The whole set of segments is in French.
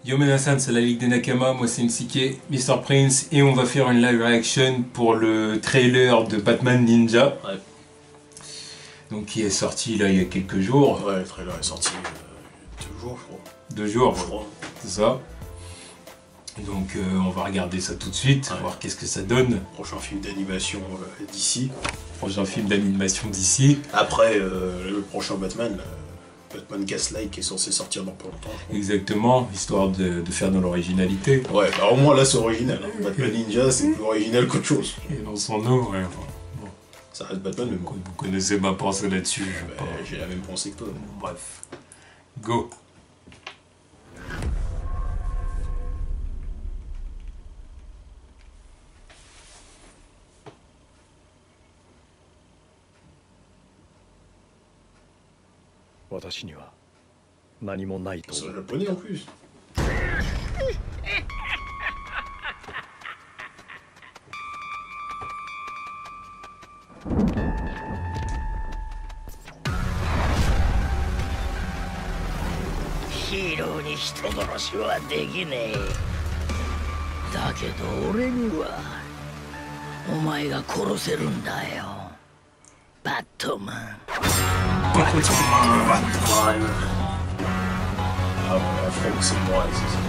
Yo Menasan, c'est la Ligue des Nakama, moi c'est MCK, Mr Prince, et on va faire une live reaction pour le trailer de Batman Ninja. Ouais. Donc qui est sorti là il y a quelques jours. Ouais, le trailer est sorti 2 jours, je crois. 2 jours, je crois. C'est ça. Donc on va regarder ça tout de suite, Ouais. Voir qu'est-ce que ça donne. Prochain film d'animation d'ici. Prochain film d'animation d'ici. Après le prochain Batman, Batman Gaslight qui est censé sortir dans pas longtemps. Exactement, histoire de faire de l'originalité. Ouais, bah au moins là c'est original. Hein. Batman Ninja c'est plus original qu'autre chose. Et dans son nom, ouais. Bon. Ça reste Batman, mais bon. Vous connaissez ma pensée là-dessus. Bah, j'ai la même pensée que toi. Bref. Go. C'est japonais en plus. Hero に人殺しはできねえ。だけど俺にはお前が殺せるんだよ。バットマン。Ah ouais, Franck c'est moi, c'est ça.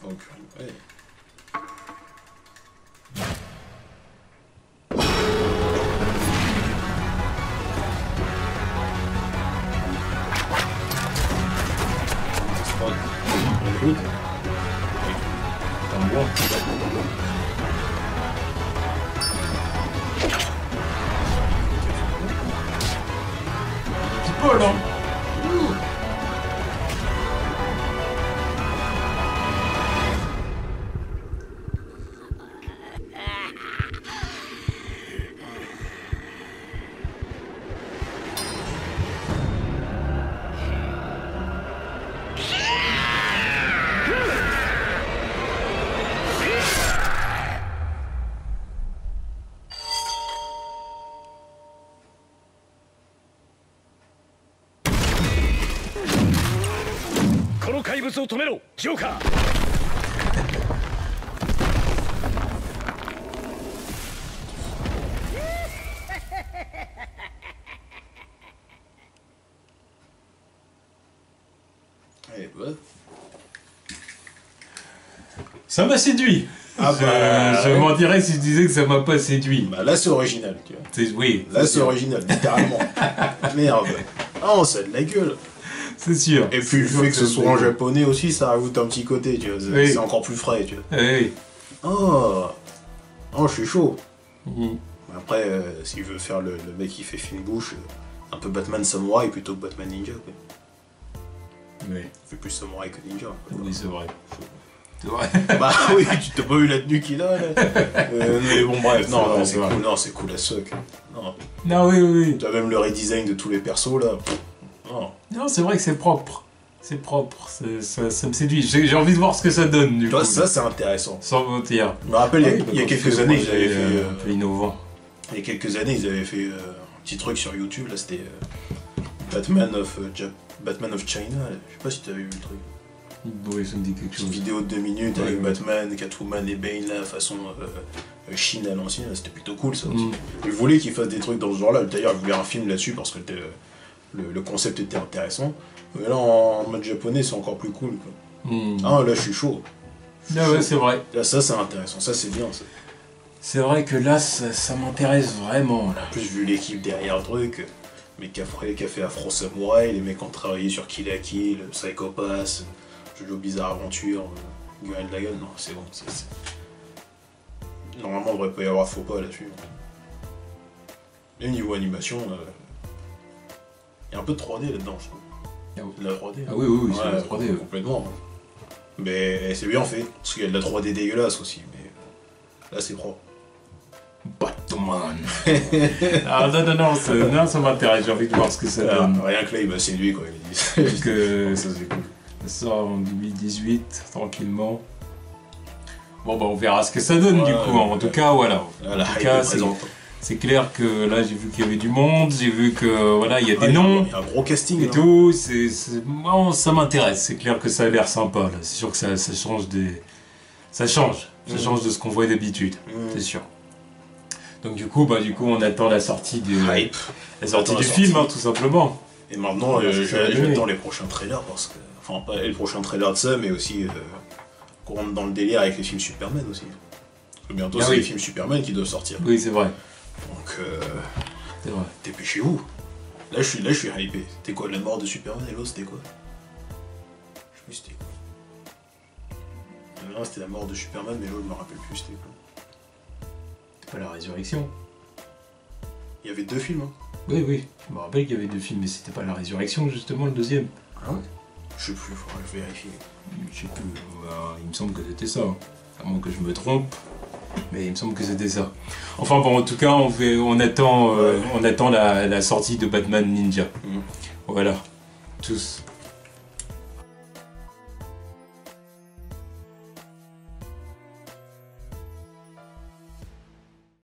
Donc, ouais. Écoute. T'en vois. Petit peu là. Allez, bah. Ça m'a séduit. Ah bah, je ouais. mentirais si je disais que ça m'a pas séduit. Bah là c'est original, tu vois. Oui. Là c'est original, littéralement. Merde. Oh, ça a de la gueule. C'est sûr. Et puis le fait que ce soit en japonais aussi, ça rajoute un petit côté, tu vois. Oui. C'est encore plus frais, tu vois. Oui. Oh, je suis chaud. Mhm. Après, s'il veut faire le mec qui fait film bouche, un peu Batman Samouraï plutôt que Batman Ninja, quoi. Oui. Il fait plus samouraï que ninja. Quoi. Oui, c'est vrai. C'est vrai. Bah oui, tu t'as pas vu la tenue qu'il a là. Mais bon bref, non, c'est vrai. cool, non, c'est cool à suck. Non. Non, oui. T'as même le redesign de tous les persos là. Non. Non, c'est vrai que c'est propre. C'est propre. Ça me séduit. J'ai envie de voir ce que ça donne, du Tu vois, coup. ça c'est intéressant. Sans mentir. Je me rappelle, il y a quelques années, ils avaient fait. un peu innovant. Il y a quelques années, ils avaient fait un petit truc sur YouTube, là c'était Batman of China, je sais pas si t'avais vu le truc. Oui, ça me dit quelque Une chose. vidéo de 2 minutes avec Ouais. Batman, Catwoman et Bane là, façon Chine à l'ancienne, c'était plutôt cool ça aussi. Mm. Ils voulaient qu'ils fassent des trucs dans ce genre là, d'ailleurs ils voulaient un film là-dessus parce que le concept était intéressant. Mais là en mode japonais c'est encore plus cool quoi. Mm. Ah là je suis chaud. Ah ouais, c'est vrai. Là ça c'est intéressant, ça c'est bien ça. C'est vrai que là, ça m'intéresse vraiment, là. En plus vu l'équipe derrière le truc, mais qui a fait Afro Samurai, les mecs ont travaillé sur Kill la Kill, Psycho Pass, Jojo Bizarre Aventure, Gurren Lagann, non c'est bon, normalement il devrait pas y avoir de faux pas là-dessus. Et niveau animation, il y a un peu de 3D là-dedans je trouve. De la 3D. Ah oui, c'est Ouais, la 3D. Ouais. complètement. Ouais. Mais c'est bien fait, parce qu'il y a de la 3D dégueulasse aussi, mais là c'est propre. Batman. Ah non, ça m'intéresse, j'ai envie de voir ce que ça donne. Rien que là il m'a séduit quoi, il dit. Que Ça c'est cool. ça sort en 2018, tranquillement. Bon bah on verra ce que ça donne Ouais, du coup, en tout cas voilà. La En tout hype cas, est présente. C'est clair que là j'ai vu qu'il y avait du monde, j'ai vu que voilà il y a des noms Il y a un gros casting. et hein. tout. Bon, ça m'intéresse. C'est clair que ça a l'air sympa. Là. C'est sûr que ça change des, ça change de ce qu'on voit d'habitude. C'est sûr. Donc du coup on attend la sortie du Hype. film hein, tout simplement. Et maintenant, Ouais, j'attends les prochains trailers parce que. Enfin, pas le prochain trailer de ça, mais aussi qu'on rentre dans le délire avec les films Superman aussi. Parce que bientôt, c'est les films Superman qui doivent sortir. Oui, c'est vrai. Donc, C'est vrai. dépêchez-vous. Là, je suis hypé. C'était quoi, la mort de Superman et l'autre, c'était quoi? Je sais plus c'était quoi. L'un, c'était la mort de Superman, mais l'autre, je me rappelle plus c'était quoi. C'est pas la résurrection. Il y avait 2 films, hein. Oui. Je me rappelle qu'il y avait 2 films, mais c'était pas la résurrection justement le deuxième. Ah ouais? Je sais plus, faudrait que je vérifie. Je sais plus. Il me semble que c'était ça. Hein. À moins que je me trompe. Mais il me semble que c'était ça. Enfin bon, en tout cas, on attend la sortie de Batman Ninja. Voilà. Tous.